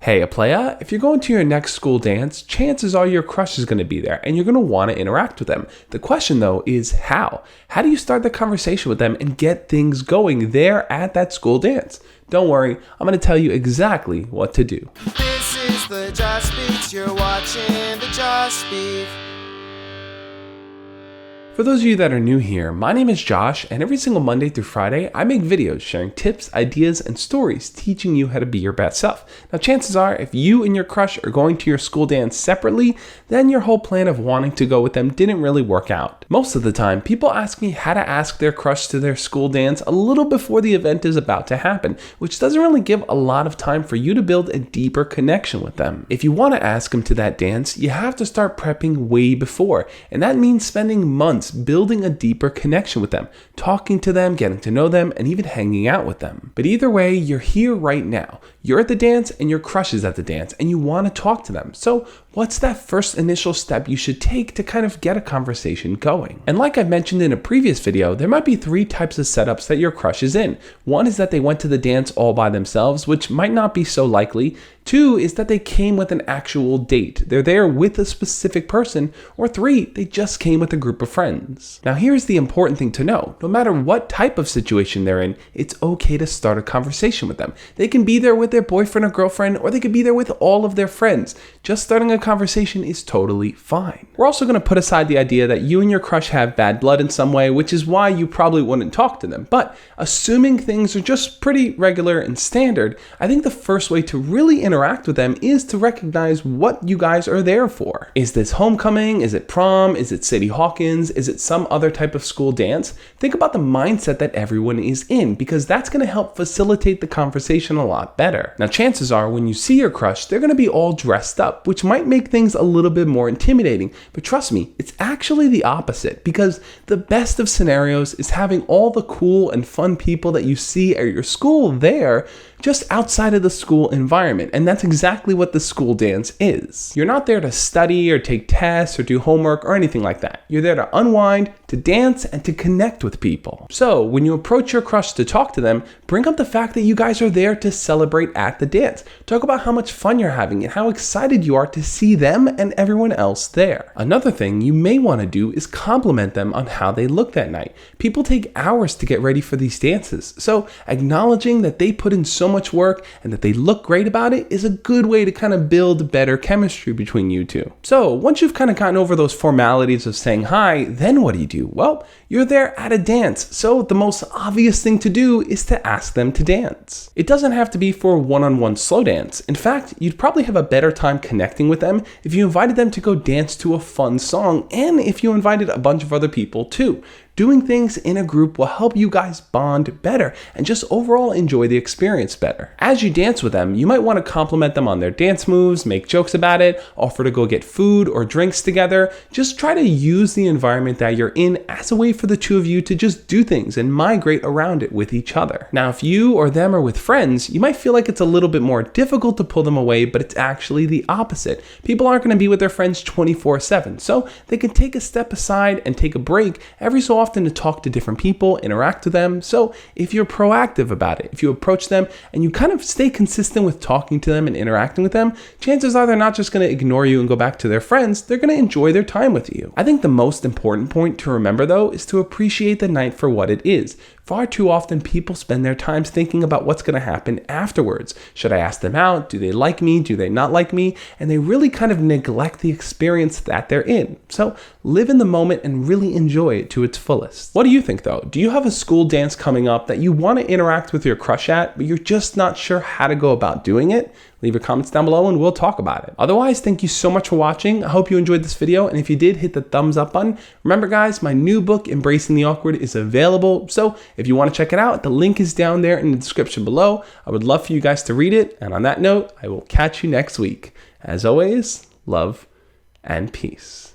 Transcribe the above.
Hey, a playa, if you're going to your next school dance, chances are your crush is going to be there and you're going to want to interact with them. The question though is how? How do you start the conversation with them and get things going there at that school dance? Don't worry, I'm going to tell you exactly what to do. This is the Josh Speaks. You're watching the Josh Speak. For those of you that are new here, my name is Josh, and every single Monday through Friday, I make videos sharing tips, ideas, and stories teaching you how to be your best self. Now, chances are, if you and your crush are going to your school dance separately, then your whole plan of wanting to go with them didn't really work out. Most of the time, people ask me how to ask their crush to their school dance a little before the event is about to happen, which doesn't really give a lot of time for you to build a deeper connection with them. If you want to ask them to that dance, you have to start prepping way before, and that means spending months building a deeper connection with them, talking to them, getting to know them, and even hanging out with them. But either way, you're here right now. You're at the dance and your crush is at the dance and you want to talk to them. So what's that first initial step you should take to kind of get a conversation going? And like I mentioned in a previous video, there might be 3 types of setups that your crush is in. One is that they went to the dance all by themselves, which might not be so likely. 2 is that they came with an actual date. They're there with a specific person. Or 3, they just came with a group of friends. Now here's the important thing to know. No matter what type of situation they're in, it's okay to start a conversation with them. They can be there with their boyfriend or girlfriend, or they could be there with all of their friends. Just starting a conversation is totally fine. We're also going to put aside the idea that you and your crush have bad blood in some way, which is why you probably wouldn't talk to them. But assuming things are just pretty regular and standard, I think the first way to really interact with them is to recognize what you guys are there for. Is this homecoming? Is it prom? Is it City Hawkins? Is it some other type of school dance? Think about the mindset that everyone is in, because that's going to help facilitate the conversation a lot better. Now, chances are when you see your crush, they're going to be all dressed up, which might make things a little bit more intimidating. But trust me, it's actually the opposite, because the best of scenarios is having all the cool and fun people that you see at your school there just outside of the school environment. And that's exactly what the school dance is. You're not there to study or take tests or do homework or anything like that. You're there to unwind, to dance, and to connect with people. So when you approach your crush to talk to them, bring up the fact that you guys are there to celebrate at the dance. Talk about how much fun you're having and how excited you are to see them and everyone else there. Another thing you may want to do is compliment them on how they look that night. People take hours to get ready for these dances, so acknowledging that they put in so much work and that they look great about it is a good way to kind of build better chemistry between you two. So once you've kind of gotten over those formalities of saying hi, then what do? Well, you're there at a dance, so the most obvious thing to do is to ask them to dance. It doesn't have to be for a one-on-one slow dance. In fact, you'd probably have a better time connecting with them if you invited them to go dance to a fun song, and if you invited a bunch of other people too. Doing things in a group will help you guys bond better and just overall enjoy the experience better. As you dance with them, you might want to compliment them on their dance moves, make jokes about it, offer to go get food or drinks together. Just try to use the environment that you're in as a way for the two of you to just do things and migrate around it with each other. Now, if you or them are with friends, you might feel like it's a little bit more difficult to pull them away, but it's actually the opposite. People aren't going to be with their friends 24/7, so they can take a step aside and take a break every so often to talk to different people, interact with them. So if you're proactive about it, if you approach them and you kind of stay consistent with talking to them and interacting with them, chances are they're not just going to ignore you and go back to their friends. They're going to enjoy their time with you. I think the most important point to remember though is to appreciate the night for what it is. Far too often people spend their time thinking about what's going to happen afterwards. Should I ask them out? Do they like me? Do they not like me? And they really kind of neglect the experience that they're in. So live in the moment and really enjoy it to its fullest. What do you think though? Do you have a school dance coming up that you want to interact with your crush at, but you're just not sure how to go about doing it? Leave your comments down below and we'll talk about it. Otherwise, thank you so much for watching. I hope you enjoyed this video, and if you did, hit the thumbs up button. Remember guys, my new book, Embracing the Awkward, is available. So if you want to check it out, the link is down there in the description below. I would love for you guys to read it. And on that note, I will catch you next week. As always, love and peace.